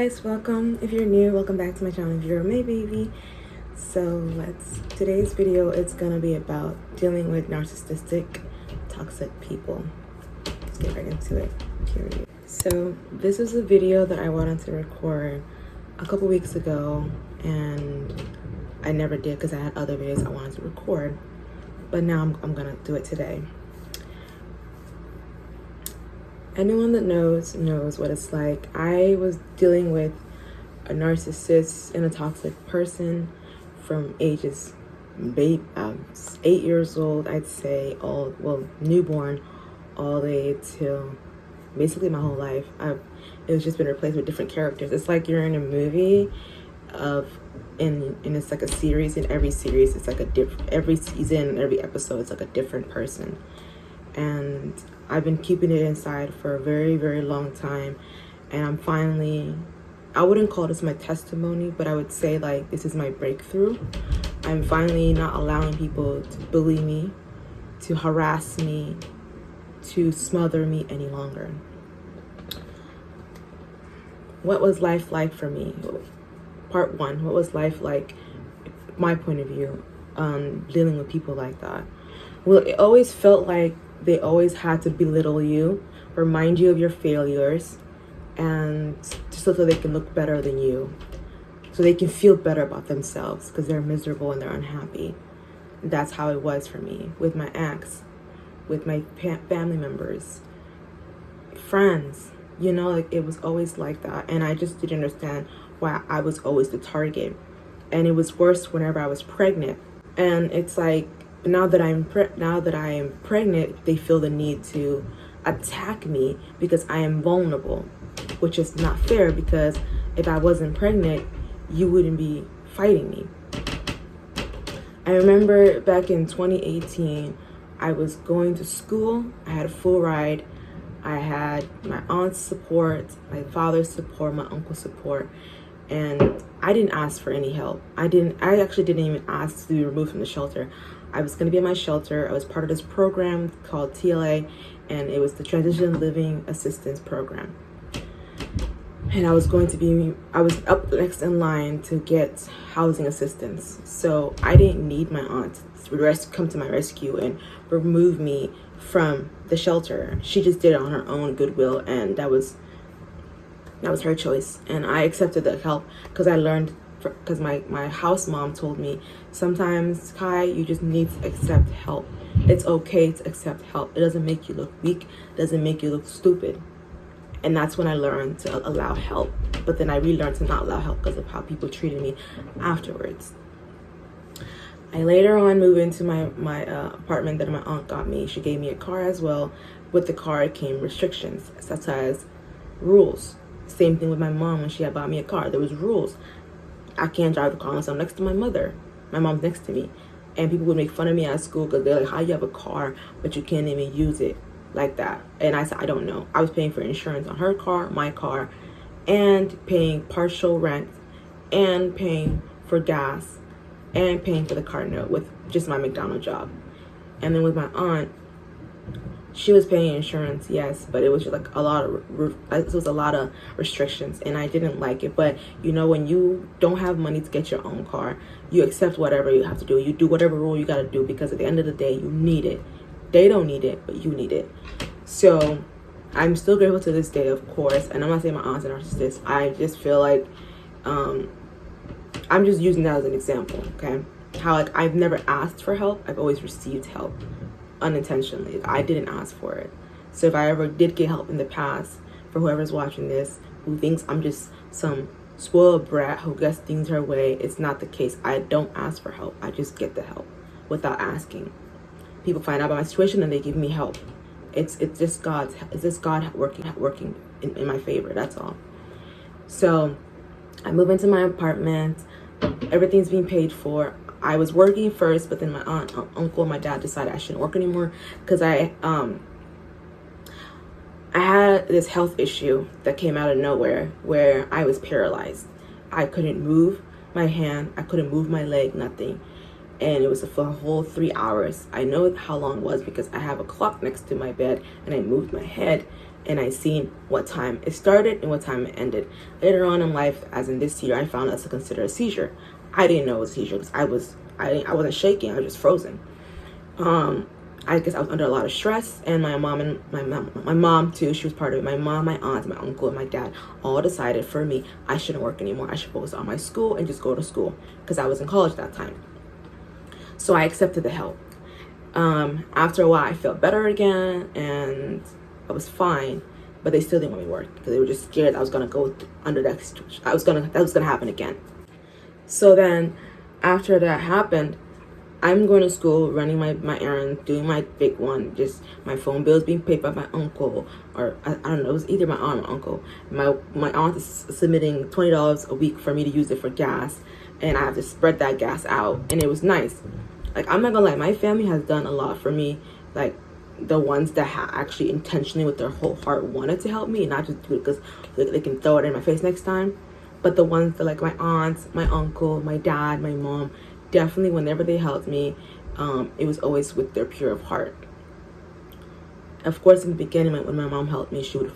guys, welcome. If you're new, welcome back to my channel if you're a Mai baby. So today's video is gonna be about dealing with narcissistic, toxic people. Let's get right into it, period. So this is a video that I wanted to record a couple weeks ago and I never did because I had other videos I wanted to record, but now I'm gonna do it today. Anyone that knows what it's like. I was dealing with a narcissist and a toxic person from ages 8 years old, I'd say, newborn, all the way till basically my whole life. It's just been replaced with different characters. It's like you're in a movie and it's like a series. In every series, it's like every season, every episode, it's like a different person. And I've been keeping it inside for a very, very long time. And I'm finally, I wouldn't call this my testimony, but I would say like this is my breakthrough. I'm finally not allowing people to bully me, to harass me, to smother me any longer. What was life like for me? Part one, what was life like, my point of view, dealing with people like that? Well, it always felt like they always had to belittle you, remind you of your failures, and just so that they can look better than you, so they can feel better about themselves because they're miserable and they're unhappy. That's how it was for me with my ex, with my family members, friends, you know, like it was always like that. And I just didn't understand why I was always the target. And it was worse whenever I was pregnant. And it's like, now that I am pregnant, they feel the need to attack me because I am vulnerable, which is not fair, because if I wasn't pregnant, you wouldn't be fighting me. I remember back in 2018, I was going to school. I had a full ride. I had my aunt's support, my father's support, my uncle's support, and I didn't ask for any help. I actually didn't even ask to be removed from the shelter. I was going to be in my shelter. I was part of this program called TLA, and it was the Transition Living Assistance Program. And I was up next in line to get housing assistance. So I didn't need my aunt to come to my rescue and remove me from the shelter. She just did it on her own goodwill, and that was her choice. And I accepted that help because I learned, because my house mom told me, sometimes, Kai, you just need to accept help. It's okay to accept help. It doesn't make you look weak. It doesn't make you look stupid. And that's when I learned to allow help. But then I relearned to not allow help because of how people treated me afterwards. I later on moved into my apartment that my aunt got me. She gave me a car as well. With the car came restrictions, such as rules. Same thing with my mom when she had bought me a car. There was rules. I can't drive the car unless I'm next to my mother. My mom's next to me. And people would make fun of me at school because they're like, how you have a car, but you can't even use it like that? And I said, I don't know. I was paying for insurance on her car, my car, and paying partial rent, and paying for gas, and paying for the car note with just my McDonald's job. And then with my aunt, she was paying insurance, yes, but it was just like a lot of restrictions, and I didn't like it. But you know, when you don't have money to get your own car, you accept whatever you have to do. You do whatever rule you got to do, because at the end of the day, you need it. They don't need it, but you need it. So I'm still grateful to this day, of course. And I'm not saying my aunt's a narcissist. I just feel like I'm just using that as an example, okay? How like I've never asked for help. I've always received help unintentionally. I didn't ask for it. So if I ever did get help in the past, for whoever's watching this who thinks I'm just some spoiled brat who gets things her way, it's not the case. I don't ask for help. I just get the help without asking. People find out about my situation and they give me help. It's just God working in my favor. That's all. So I move into my apartment. Everything's being paid for. I was working first, but then my aunt, uncle, and my dad decided I shouldn't work anymore because I had this health issue that came out of nowhere where I was paralyzed. I couldn't move my hand. I couldn't move my leg, nothing. And it was for a whole 3 hours. I know how long it was because I have a clock next to my bed, and I moved my head and I seen what time it started and what time it ended. Later on in life, as in this year, I found out to consider a seizure. I didn't know it was a seizure because I wasn't shaking. I was just frozen. I guess I was under a lot of stress, and my mom too, she was part of it. My mom, my aunt, my uncle, and my dad all decided for me I shouldn't work anymore. I should focus on my school and just go to school because I was in college at that time. So I accepted the help. After a while, I felt better again, and I was fine. But they still didn't want me to work because they were just scared I was gonna go under that situation. That was gonna happen again. So then, after that happened, I'm going to school, running my errands, doing my big one, just my phone bills being paid by my uncle, or I don't know, it was either my aunt or my uncle. My aunt is submitting $20 a week for me to use it for gas, and I have to spread that gas out, and it was nice. Like, I'm not gonna lie, my family has done a lot for me, like, the ones that actually intentionally with their whole heart wanted to help me, and not just do it because they can throw it in my face next time. But the ones that, like my aunts, my uncle, my dad, my mom, definitely whenever they helped me, it was always with their pure of heart. Of course, in the beginning, when my mom helped me, she would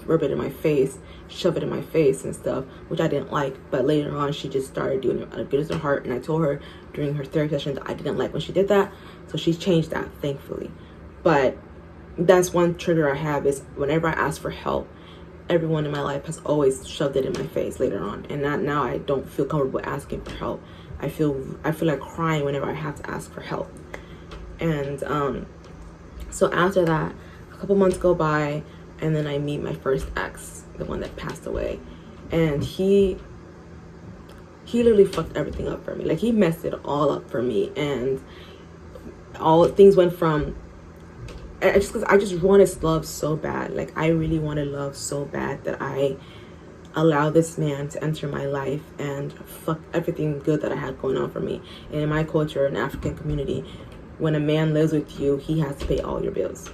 rub it in my face, shove it in my face and stuff, which I didn't like. But later on, she just started doing it out of goodness of her heart. And I told her during her therapy session that I didn't like when she did that. So she changed that, thankfully. But that's one trigger I have, is whenever I ask for help, everyone in my life has always shoved it in my face later on. And now I don't feel comfortable asking for help. I feel like crying whenever I have to ask for help. And so after that, a couple months go by, and then I meet my first ex, the one that passed away. And he literally fucked everything up for me. Like, he messed it all up for me. And all things went from, I just wanted love so bad. Like, I really wanted love so bad that I allowed this man to enter my life and fuck everything good that I had going on for me. And in my culture, in African community, when a man lives with you, he has to pay all your bills.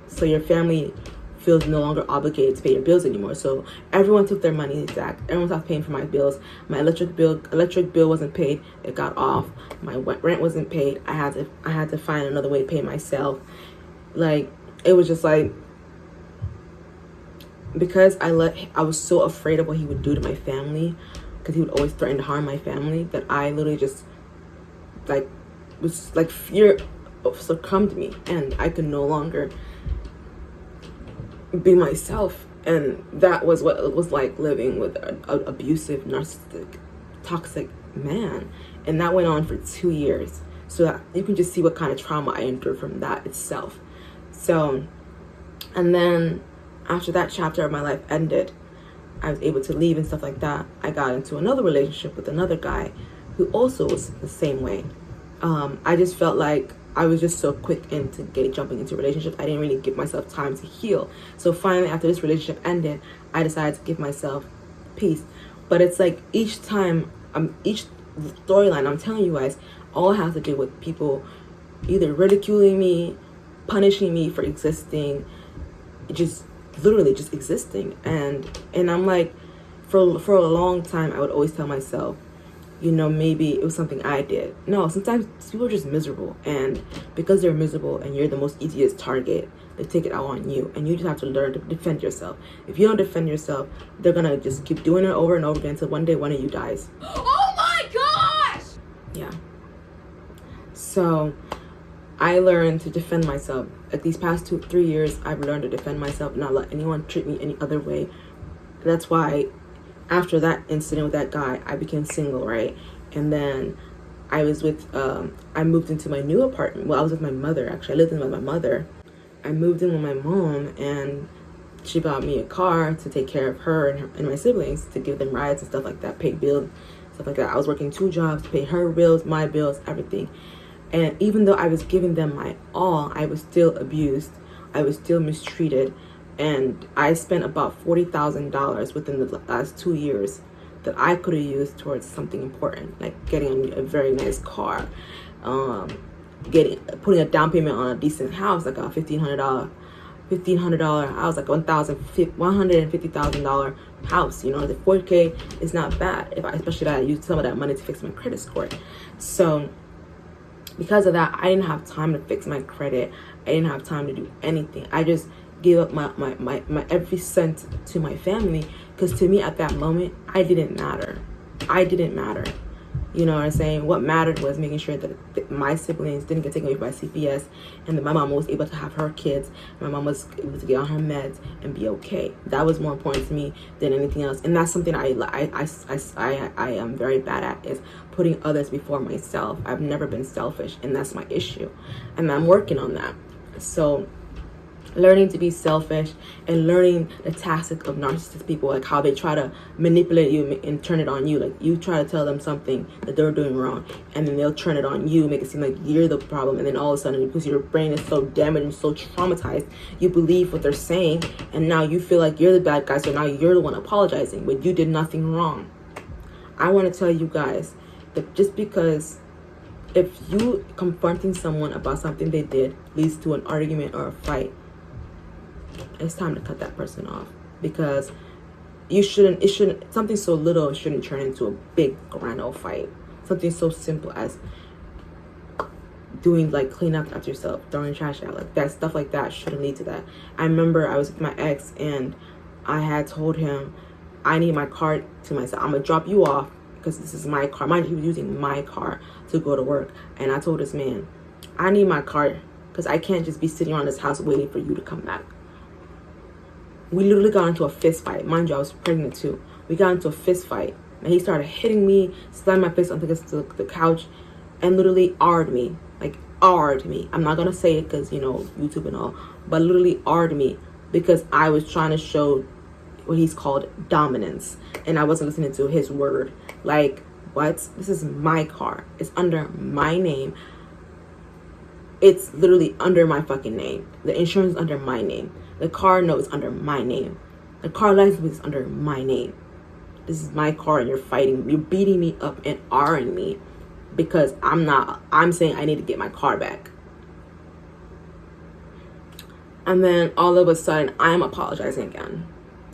So your family feels no longer obligated to pay your bills anymore. So everyone took their money back. Everyone stopped paying for my bills. My electric bill wasn't paid. It got off. My rent wasn't paid. I had to find another way to pay myself. Like, it was just like, because I was so afraid of what he would do to my family, because he would always threaten to harm my family, that I literally just was like, fear succumbed me, and I could no longer be myself. And that was what it was like living with an abusive, narcissistic, toxic man. And that went on for 2 years. So that you can just see what kind of trauma I endured from that itself. So, and then after that chapter of my life ended, I was able to leave and stuff like that. I got into another relationship with another guy who also was the same way. I just felt like I was just so quick into jumping into relationships. I didn't really give myself time to heal. So finally, after this relationship ended, I decided to give myself peace. But it's like each time, each storyline I'm telling you guys, all has to do with people either ridiculing me, punishing me for existing, just literally just existing. And I'm like, for a long time, I would always tell myself, you know, maybe it was something I did. No, sometimes people are just miserable, and because they're miserable and you're the most easiest target, they take it out on you, and you just have to learn to defend yourself. If you don't defend yourself, they're gonna just keep doing it over and over again until one day one of you dies. Oh my gosh! Yeah. So I learned to defend myself. Like, these past 2-3 years, I've learned to defend myself, not let anyone treat me any other way. That's why after that incident with that guy, I became single, right? And then I was with, I moved into my new apartment. Well, I was with my mother, actually. I lived in with my mother. I moved in with my mom, and she bought me a car to take care of her and my siblings, to give them rides and stuff like that, pay bills, stuff like that. I was working 2 jobs to pay her bills, my bills, everything. And even though I was giving them my all, I was still abused. I was still mistreated. And I spent about $40,000 within the last 2 years that I could have used towards something important, like getting a very nice car, putting a down payment on a decent house, like a $1,500 house, like $150,000 house. You know, the $4K is not bad, especially that I used some of that money to fix my credit score. So because of that, I didn't have time to fix my credit. I didn't have time to do anything. I just give up my every cent to my family, because to me at that moment, I didn't matter. You know what I'm saying? What mattered was making sure that my siblings didn't get taken away by CPS, and that my mom was able to have her kids. My mom was able to get on her meds and be okay. That was more important to me than anything else. And that's something I am very bad at, is putting others before myself. I've never been selfish, and that's my issue. And I'm working on that. So learning to be selfish and learning the tactic of narcissistic people, like how they try to manipulate you and turn it on you. Like you try to tell them something that they're doing wrong, and then they'll turn it on you, make it seem like you're the problem, and then all of a sudden, because your brain is so damaged and so traumatized, you believe what they're saying, and now you feel like you're the bad guy, so now you're the one apologizing, but you did nothing wrong. I want to tell you guys that just because if you confronting someone about something they did leads to an argument or a fight, it's time to cut that person off, because it shouldn't, something so little shouldn't turn into a big grand old fight. Something so simple as doing, like, clean up after yourself, throwing trash out, like that, stuff like that shouldn't lead to that. I remember I was with my ex, and I had told him, I need my car to myself. I'm gonna drop you off because this is my car. Mind you, he was using my car to go to work. And I told this man, I need my car because I can't just be sitting around this house waiting for you to come back. We literally got into a fist fight. Mind you, I was pregnant too. We got into a fist fight, and he started hitting me, slamming my face onto the couch, and literally R-ed me. Like, R-ed me. I'm not gonna say it because, you know, YouTube and all, but literally R-ed me because I was trying to show what he's called dominance, and I wasn't listening to his word. Like, what? This is my car. It's under my name. It's literally under my fucking name. The insurance is under my name. The car note is under my name. The car license is under my name. This is my car, and you're beating me up and R-ing me because I'm saying I need to get my car back. And then all of a sudden, I'm apologizing again.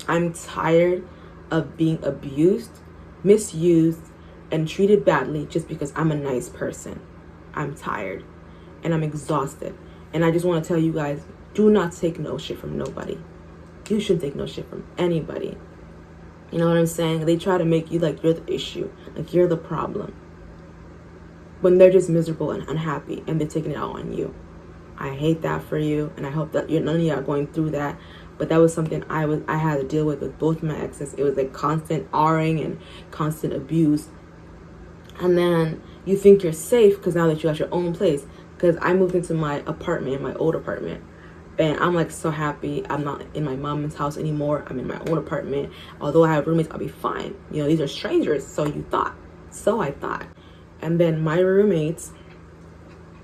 I'm tired of being abused, misused, and treated badly just because I'm a nice person. I'm tired and I'm exhausted. And I just want to tell you guys, do not take no shit from nobody. You shouldn't take no shit from anybody. You know what I'm saying? They try to make you like you're the issue, like you're the problem, when they're just miserable and unhappy, and they're taking it out on you. I hate that for you, and I hope that none of you are going through that. But that was something I had to deal with both my exes. It was like constant R-ing and constant abuse. And then you think you're safe because now that you're at your own place. Because I moved into my apartment, my old apartment, and I'm like so happy. I'm not in my mom's house anymore. I'm in my own apartment. Although I have roommates, I'll be fine. You know, these are strangers, so you thought. So I thought. And then my roommates,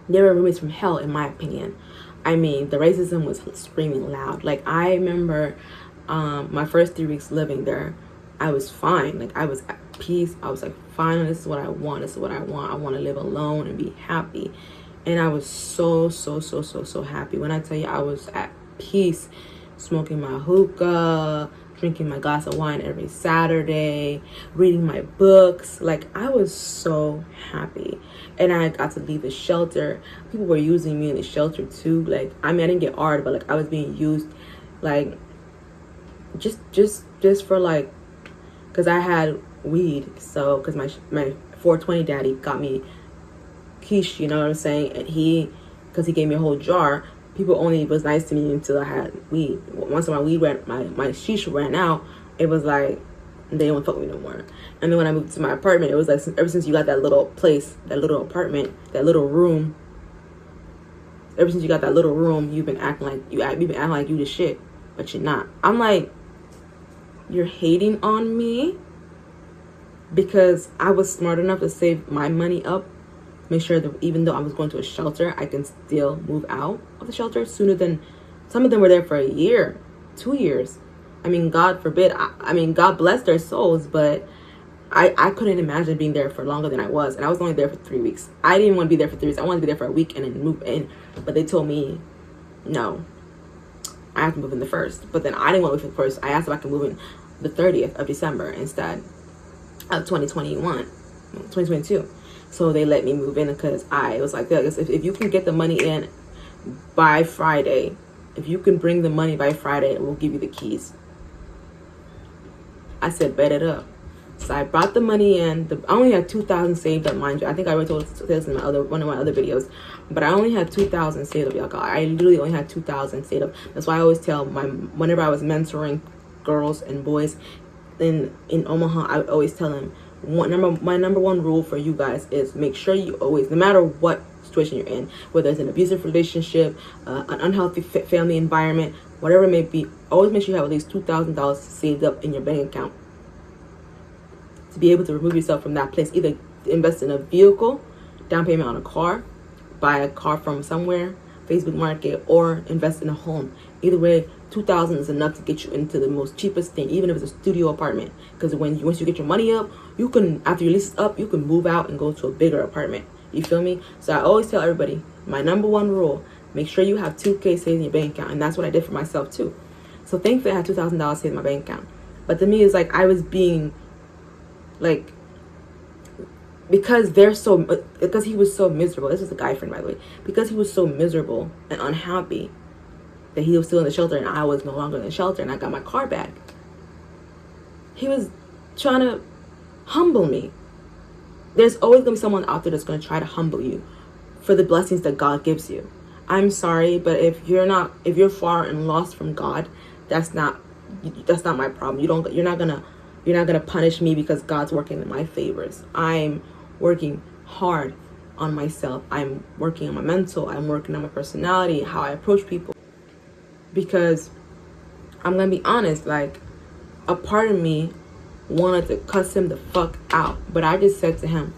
they were roommates from hell, in my opinion. I mean, the racism was screaming loud. Like, I remember my first 3 weeks living there, I was fine. Like, I was at peace. I was like, fine, this is what I want. This is what I want. I want to live alone and be happy. And I was so happy. When I tell you, I was at peace, smoking my hookah, drinking my glass of wine every Saturday, reading my books. Like, I was so happy. And I got to leave the shelter. People were using me in the shelter too. Like, I mean, I didn't get hard, but like I was being used, like, just for like, because I had weed. So, because my 420 daddy got me quiche, you know what I'm saying? And because he gave me a whole jar, people only was nice to me until I had weed. Once my weed my shisha ran out, it was like, they didn't want to fuck with me no more. And then when I moved to my apartment, it was like, ever since you got that little place, that little apartment, that little room, ever since you got that little room, you've been acting like you the shit, but you're not. I'm like, you're hating on me because I was smart enough to save my money up, make sure that even though I was going to a shelter, I can still move out of the shelter sooner than, some of them were there for a year, 2 years. I mean, God forbid. I mean, God bless their souls, but I couldn't imagine being there for longer than I was. And I was only there for 3 weeks. I didn't want to be there for 3 weeks. I wanted to be there for a week and then move in. But they told me, no, I have to move in the 1st. But then I didn't want to move in the 1st. I asked if I could move in the 30th of December instead of 2022. So they let me move in because I was like, if you can get the money in by Friday, If you can bring the money by Friday, we'll give you the keys. I said, bet it up. So I brought the money in. I only had 2,000 saved up, mind you. I think I already told this in one of my other videos. But I only had 2,000 saved up, y'all. I literally only had 2,000 saved up. That's why I always tell whenever I was mentoring girls and boys in Omaha, I would always tell them, my number one rule for you guys is make sure you always, no matter what situation you're in, whether it's an abusive relationship, an unhealthy family environment, whatever it may be, always make sure you have at least $2,000 saved up in your bank account to be able to remove yourself from that place. Either invest in a vehicle, down payment on a car, buy a car from somewhere, Facebook Market, or invest in a home. Either way, 2,000 is enough to get you into the most cheapest thing, even if it's a studio apartment. Because once you get your money up, you can, after your lease is up, you can move out and go to a bigger apartment. You feel me? So I always tell everybody, my number one rule, make sure you have 2K saved in your bank account. And that's what I did for myself too. So thankfully I had $2,000 saved in my bank account. But to me, it's like I was being like, because he was so miserable. This is a guy friend, by the way. Because he was so miserable and unhappy that he was still in the shelter and I was no longer in the shelter and I got my car back. He was trying to humble me. There's always going to be someone out there that's going to try to humble you for the blessings that God gives you. I'm sorry, but if you're far and lost from God, that's not my problem. You're not gonna punish me because God's working in my favors. I'm working hard on myself. I'm working on my mental. I'm working on my personality, how I approach people. Because I'm gonna be honest, like, a part of me wanted to cuss him the fuck out, but I just said to him,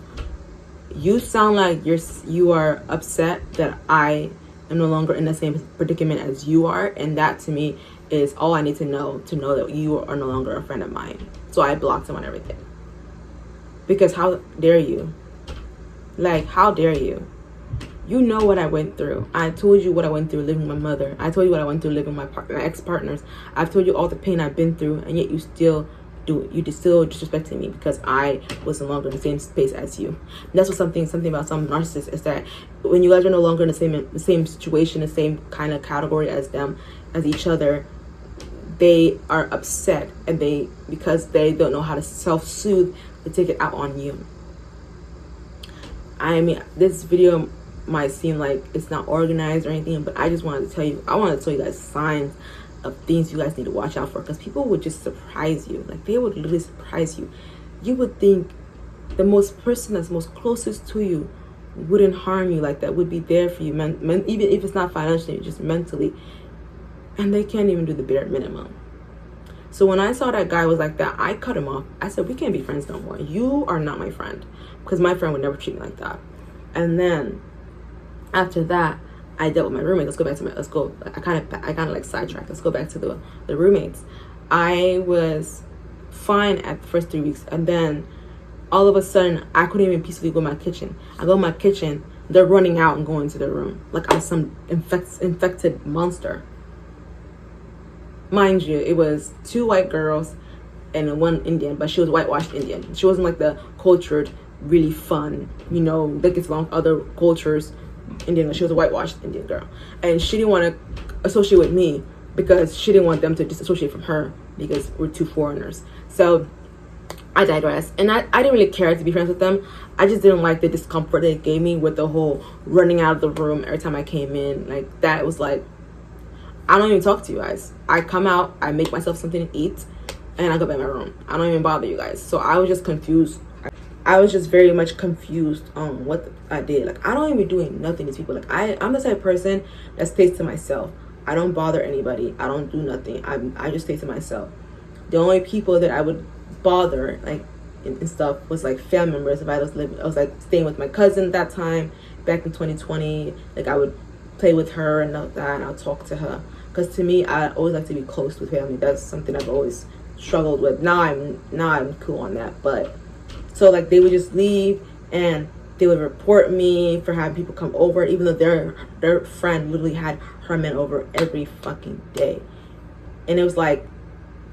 you sound like you are upset that I am no longer in the same predicament as you are, and that to me is all I need to know that you are no longer a friend of mine. So I blocked him on everything. Because how dare you? Like, how dare you? You know what I went through. I told you what I went through living with my mother. I told you what I went through living with my ex-partners. I've told you all the pain I've been through, and yet you still disrespecting me because I was no longer in the same space as you. And that's what something about some narcissists is, that when you guys are no longer in the same situation, the same kind of category as them, as each other, they are upset, and because they don't know how to self-soothe, they take it out on you. I mean, this video might seem like it's not organized or anything, but I just wanted to tell you, guys signs of things you guys need to watch out for, because people would just surprise you. Like, they would literally surprise you. You would think the person that's most closest to you wouldn't harm you like that, would be there for you, even if it's not financially, just mentally. And they can't even do the bare minimum. So when I saw that guy was like that, I cut him off. I said, we can't be friends no more. You are not my friend, because my friend would never treat me like that. And then after that, I dealt with my roommate. I kind of like sidetracked. Let's go back to the roommates. I was fine at the first 3 weeks, and then all of a sudden I couldn't even peacefully go in my kitchen. I go in my kitchen, they're running out and going to their room like I'm some infected monster. Mind you, it was 2 white girls and 1 Indian, but she was whitewashed Indian. She wasn't like the cultured, really fun, that gets along with other cultures Indian. She was a whitewashed Indian girl, and she didn't want to associate with me because she didn't want them to disassociate from her because we're 2 foreigners. So I digress, and I didn't really care to be friends with them. I just didn't like the discomfort they gave me with the whole running out of the room every time I came in. Like, that was like, I don't even talk to you guys. I come out, I make myself something to eat, and I go back in my room. I don't even bother you guys. So I was just confused. I was just very much confused on what I did. Like, I don't even do nothing to these people. Like, I'm the type of person that stays to myself. I don't bother anybody. I don't do nothing. I just stay to myself. The only people that I would bother, like, and stuff, was like family members. If I was like staying with my cousin at that time, back in 2020. Like, I would play with her and all that, and I'll talk to her. Because to me, I always like to be close with family. That's something I've always struggled with. Now I'm cool on that. But so, like, they would just leave and they would report me for having people come over, even though their friend literally had her men over every fucking day. And it was like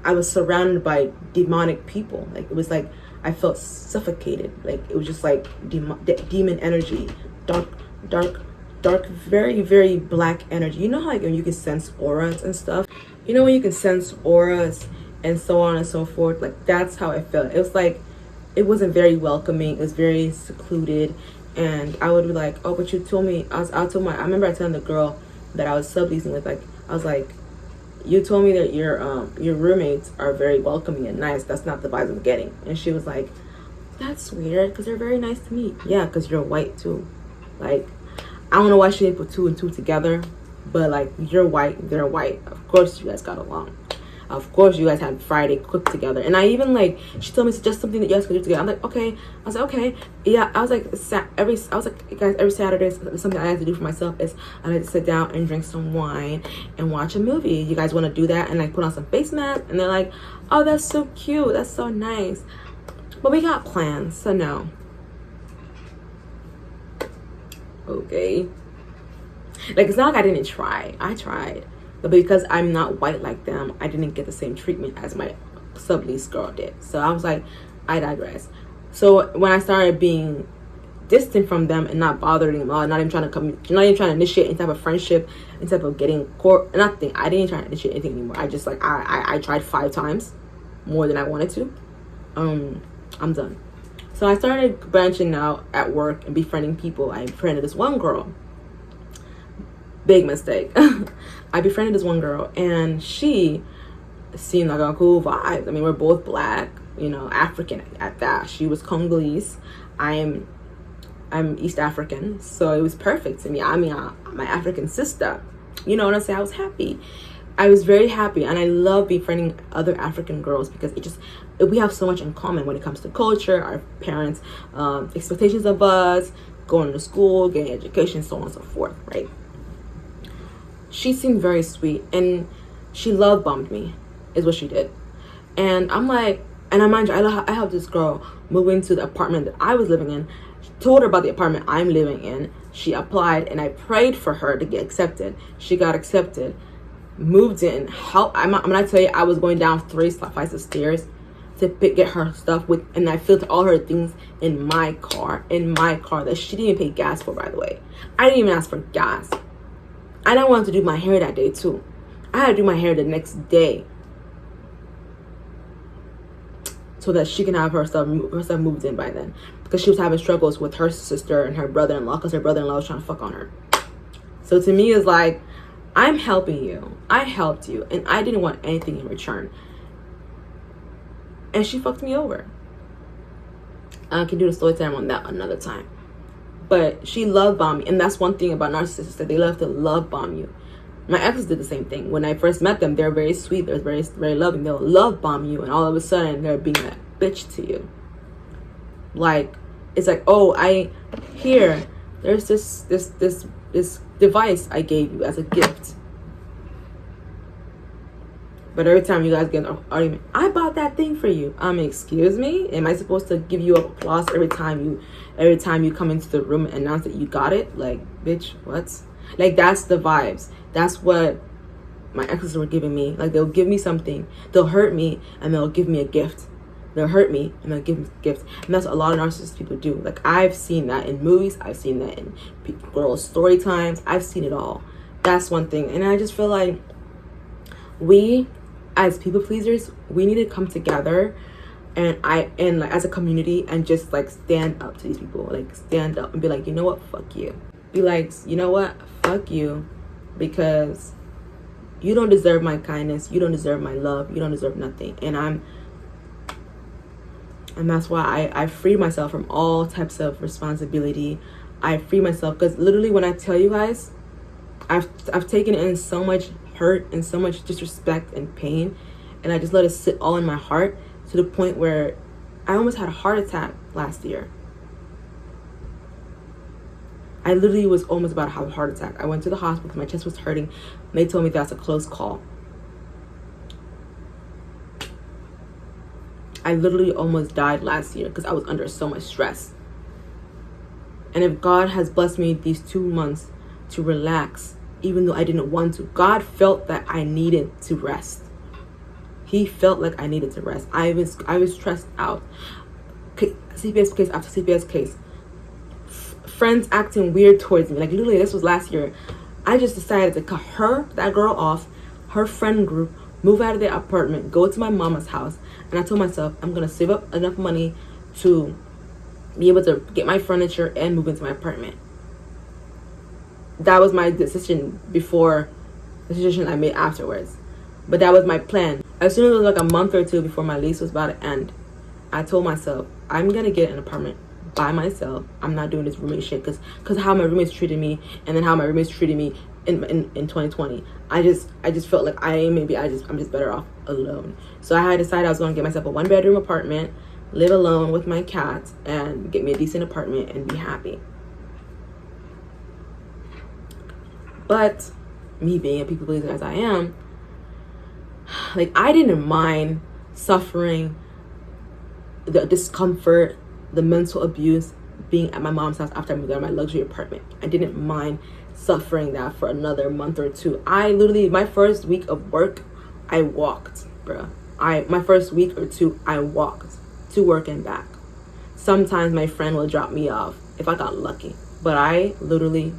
I was surrounded by demonic people. Like, it was like I felt suffocated. Like, it was just like demon energy, dark dark, very, very black energy. You know how like when you can sense auras and stuff? You know when you can sense auras and so on and so forth? Like that's how it felt. It was like, it wasn't very welcoming. It was very secluded. And I would be like, oh, but you told me, I remember I telling the girl that I was subleasing with, like, I was like, you told me that your roommates are very welcoming and nice. That's not the vibes I'm getting. And she was like, that's weird because they're very nice to me. Yeah, because you're white too. Like, I don't know why she didn't put 2 and 2 together, but like, you're white, they're white. Of course you guys got along. Of course you guys had Friday cooked together. And I even like, she told me it's just something that you guys could do together. I'm like, okay. I was like, okay. Yeah, I was like, guys, every Saturday, something I have to do for myself is I like to sit down and drink some wine and watch a movie. You guys want to do that? And like put on some face masks. And they're like, oh, that's so cute. That's so nice. But we got plans, so no. Okay. Like, it's not like I didn't try. I tried. But because I'm not white like them, I didn't get the same treatment as my sublease girl did. So I was like, I digress. So when I started being distant from them and not bothering them at all, not even trying to initiate any type of friendship, any type of getting nothing. I didn't try to initiate anything anymore. I just like, I tried 5 times more than I wanted to. I'm done. So I started branching out at work and befriending people. I befriended this one girl. Big mistake. I befriended this one girl and she seemed like a cool vibe. I mean, we're both black, you know, African at that. She was Congolese. I'm East African, so it was perfect to me. I mean, my African sister. You know what I'm saying? I was happy. I was very happy, and I love befriending other African girls because we have so much in common when it comes to culture, our parents' expectations of us, going to school, getting education, so on and so forth, right? She seemed very sweet, and she love bombed me, is what she did. And I'm like, and I mind you, I helped this girl move into the apartment that I was living in. Told her about the apartment I'm living in. She applied, and I prayed for her to get accepted. She got accepted. Moved in. I'm gonna tell you, I was going down 3 flights of stairs to get her stuff and I filled all her things in my car that she didn't even pay gas for, by the way. I didn't even ask for gas. And I wanted to do my hair that day too. I had to do my hair the next day so that she can have her stuff moved in by then, because she was having struggles with her sister and her brother-in-law because her brother-in-law was trying to fuck on her. So to me, it's like, I'm helping you. I helped you, and I didn't want anything in return. And she fucked me over. I can do the story time on that another time. But she love bombed me, and that's one thing about narcissists, that they love to love bomb you. My exes did the same thing. When I first met them, they're very sweet, they're very, very loving. They'll love bomb you, and all of a sudden they're being that bitch to you. Like, it's like, oh, there's this device I gave you as a gift. But every time you guys get an argument, I bought that thing for you. Excuse me? Am I supposed to give you applause every time you come into the room and announce that you got it? Like, bitch, what? Like, that's the vibes. That's what my exes were giving me. Like, they'll give me something, they'll hurt me, and they'll give me a gift. They'll hurt me and they'll give me gifts. And that's what a lot of narcissist people do. Like, I've seen that in movies. I've seen that in girls' story times. I've seen it all. That's one thing. And I just feel like we, as people pleasers, we need to come together and like as a community and just like stand up to these people. Like, stand up and be like, you know what? Fuck you. Be like, you know what? Fuck you. Because you don't deserve my kindness. You don't deserve my love. You don't deserve nothing. And that's why I freed myself from all types of responsibility. I free myself because literally when I tell you guys, I've taken in so much hurt and so much disrespect and pain, and I just let it sit all in my heart to the point where I almost had a heart attack last year. I literally was almost about to have a heart attack. I went to the hospital because my chest was hurting, and they told me that's a close call. I literally almost died last year because I was under so much stress. And if God has blessed me these 2 months to relax, even though I didn't want to, God felt that I needed to rest. He felt like I needed to rest. I was stressed out. CPS case after CPS case. friends acting weird towards me. Like literally, this was last year. I just decided to cut that girl off, her friend group, move out of their apartment, go to my mama's house, and I told myself I'm gonna save up enough money to be able to get my furniture and move into my apartment. That was my decision before the decision I made afterwards. But that was my plan. As soon as it was like a month or two before my lease was about to end, I told myself I'm gonna get an apartment by myself. I'm not doing this roommate shit because how my roommates treated me, and then how my roommates treated me in 2020. I just felt like I'm just better off alone. So I had decided I was going to get myself a 1-bedroom apartment, live alone with my cats, and get me a decent apartment and be happy. But me being a people pleaser as I am, like I didn't mind suffering the discomfort, the mental abuse, being at my mom's house after I moved out of my luxury apartment. I didn't mind suffering that for another month or two. I literally, my first week of work, I walked, bruh. My first week or two, I walked to work and back. Sometimes my friend will drop me off if I got lucky. But I literally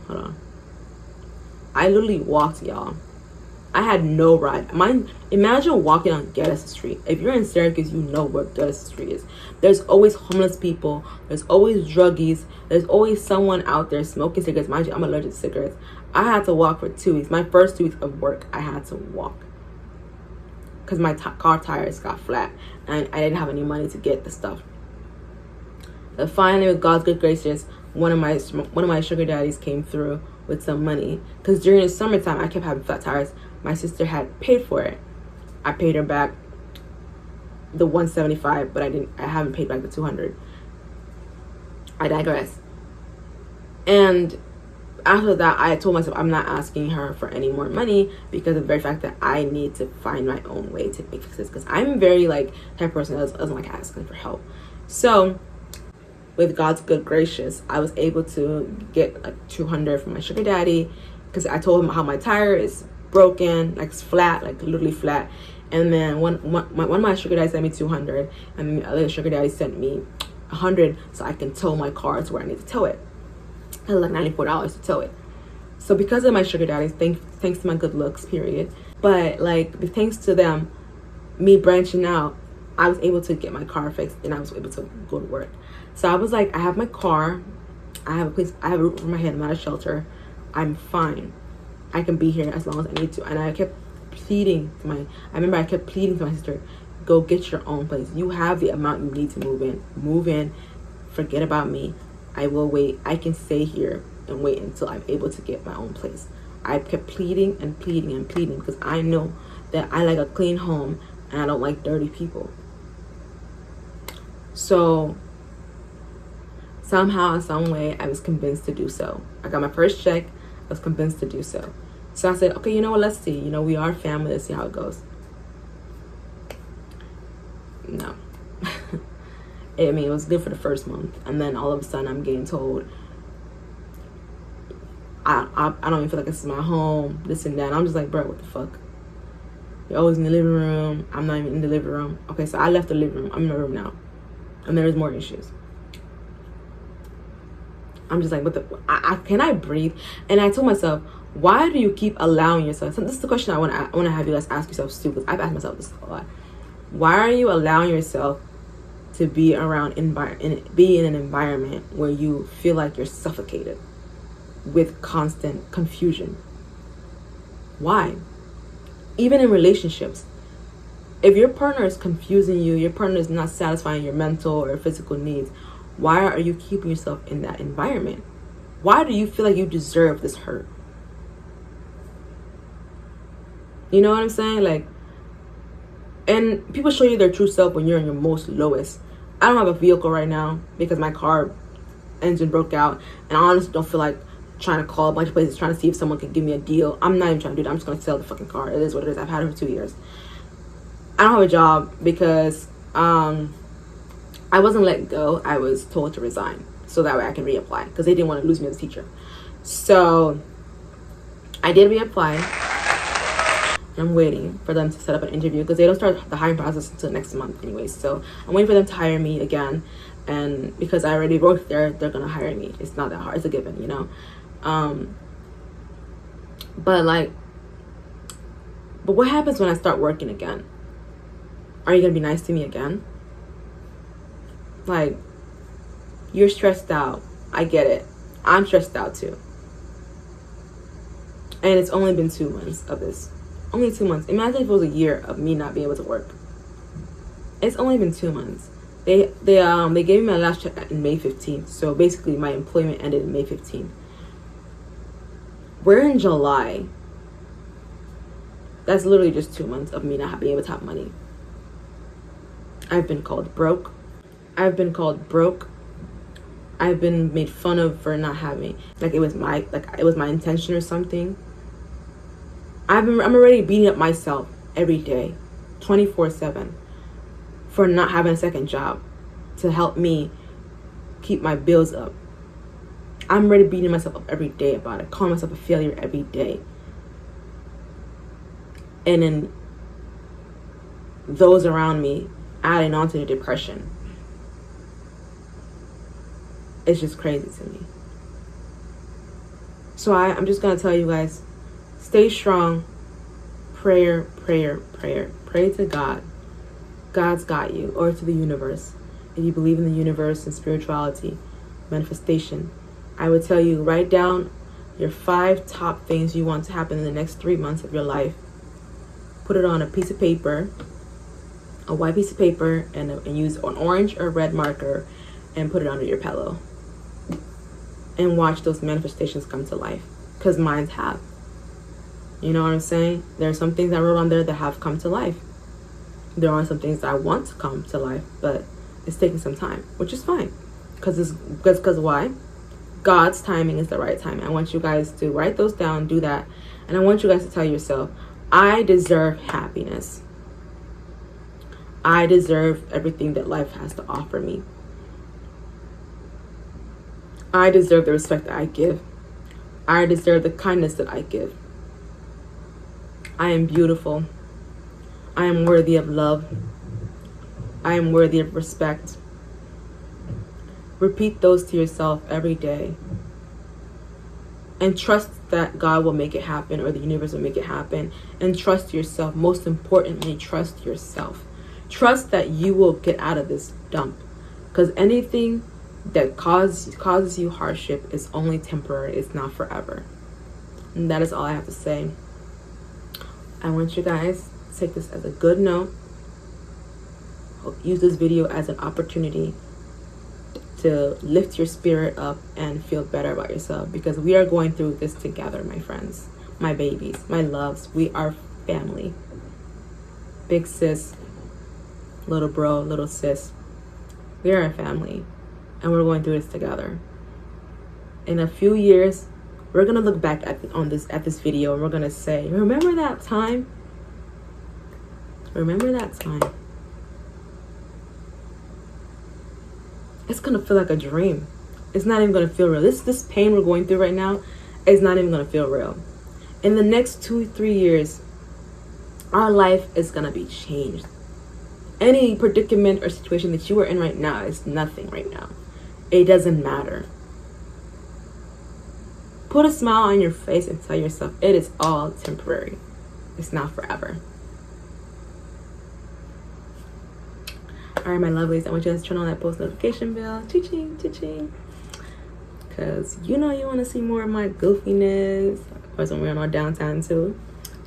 walked, y'all. I had no ride. Imagine walking on Geddes Street. If you're in Syracuse, you know where Geddes Street is. There's always homeless people. There's always druggies. There's always someone out there smoking cigarettes. Mind you, I'm allergic to cigarettes. I had to walk for 2 weeks. My first 2 weeks of work, I had to walk because my car tires got flat and I didn't have any money to get the stuff. But finally, with God's good gracious, one of my sugar daddies came through with some money because during the summertime I kept having flat tires. My sister had paid for it. I paid her back the $175, but I haven't paid back the $200. I digress. And after that, I told myself I'm not asking her for any more money because of the very fact that I need to find my own way to make this, because I'm very type of person that doesn't like asking for help. So with God's good gracious, I was able to get $200 from my sugar daddy because I told him how my tire is broken, it's flat, literally flat. And then one of my sugar daddies sent me $200, and the other sugar daddy sent me $100 so I can tow my car to where I need to tow it. It was $94 to tow it. So because of my sugar daddies, thanks to my good looks, period. But thanks to them, me branching out, I was able to get my car fixed and I was able to go to work. So I was like, I have my car, I have a place, I have a roof over my head, I'm not a shelter, I'm fine. I can be here as long as I need to. And I kept pleading to my sister, go get your own place. You have the amount you need to move in, forget about me. I will wait. I can stay here and wait until I'm able to get my own place. I kept pleading and pleading and pleading because I know that I like a clean home and I don't like dirty people. So somehow, some way, I was convinced to do so. I got my first check. I was convinced to do so. So I said, okay, you know what? Let's see. We are family. Let's see how it goes. No. It was good for the first month. And then all of a sudden, I'm getting told, I don't even feel like this is my home, this and that. And I'm just like, bro, what the fuck? You're always in the living room. I'm not even in the living room. Okay, so I left the living room. I'm in the room now. And there is more issues. I'm just like, what the? Can I breathe? And I told myself, why do you keep allowing yourself? So this is the question I want to have you guys ask yourself too, because I've asked myself this a lot. Why are you allowing yourself to be around be in an environment where you feel like you're suffocated with constant confusion? Why? Even in relationships, if your partner is confusing you, your partner is not satisfying your mental or physical needs, why are you keeping yourself in that environment? Why do you feel like you deserve this hurt? You know what I'm saying? And people show you their true self when you're in your most lowest. I don't have a vehicle right now because my car engine broke out, and I honestly don't feel like trying to call a bunch of places trying to see if someone can give me a deal. I'm not even trying to do that. I'm just going to sell the fucking car. It is what it is. I've had it for 2 years. I don't have a job because I wasn't let go. I was told to resign so that way I can reapply because they didn't want to lose me as a teacher. So I did reapply. I'm waiting for them to set up an interview because they don't start the hiring process until next month anyway. So I'm waiting for them to hire me again. and because I already worked there, they're gonna hire me. It's not that hard. It's a given, you know. But what happens when I start working again? Are you gonna be nice to me again? Like, you're stressed out. I get it. I'm stressed out too. And it's only been 2 months of this. Only 2 months. Imagine if it was a year of me not being able to work. It's only been 2 months. They gave me my last check in May 15th. So basically my employment ended in May 15th. We're in July. That's literally just 2 months of me not being able to have money. I've been called broke. I've been made fun of for not having, like it was my intention or something. I'm already beating up myself every day, 24/7, for not having a second job to help me keep my bills up. I'm already beating myself up every day about it, calling myself a failure every day. And then those around me adding on to the depression. It's just crazy to me. So I'm just going to tell you guys, stay strong. Prayer. Pray to God. God's got you, or to the universe. If you believe in the universe and spirituality, manifestation, I would tell you, write down your 5 top things you want to happen in the next 3 months of your life. Put it on a piece of paper, a white piece of paper, and use an orange or red marker and put it under your pillow. And watch those manifestations come to life, because mine have. You know what I'm saying? There are some things I wrote on there that have come to life. There are some things that I want to come to life, but it's taking some time, which is fine. Because why? God's timing is the right time. I want you guys to write those down, do that. And I want you guys to tell yourself, I deserve happiness. I deserve everything that life has to offer me. I deserve the respect that I give. I deserve the kindness that I give. I am beautiful. I am worthy of love. I am worthy of respect. Repeat those to yourself every day. And trust that God will make it happen, or the universe will make it happen. And trust yourself. Most importantly, trust yourself. Trust that you will get out of this dump. Because anything that causes you hardship is only temporary. It's not forever. And that is all I have to say. I want you guys to take this as a good note. Use this video as an opportunity to lift your spirit up and feel better about yourself, because we are going through this together, my friends, my babies, my loves. We are family. Big sis, little bro, little sis. We are a family, and we're going through this together. In a few years, we're gonna look back at this video, and we're gonna say, remember that time? Remember that time? It's gonna feel like a dream. It's not even gonna feel real. This pain we're going through right now is not even gonna feel real. In the next 2-3 years, our life is gonna be changed. Any predicament or situation that you are in right now is nothing right now. It doesn't matter. Put a smile on your face and tell yourself it is all temporary. It's not forever. All right, my lovelies, I want you guys to turn on that post notification bell. Cha-ching, cha-ching. Because you know you want to see more of my goofiness. Of course, when we're on our downtown too.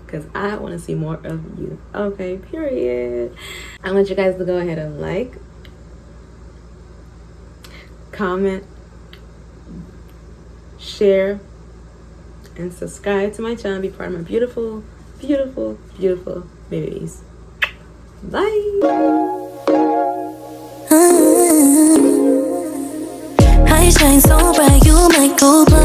Because I want to see more of you. Okay, period. I want you guys to go ahead and like, comment, share, and subscribe to my channel. Be part of my beautiful, beautiful, beautiful babies. Bye. I shine so bright, you might go blind.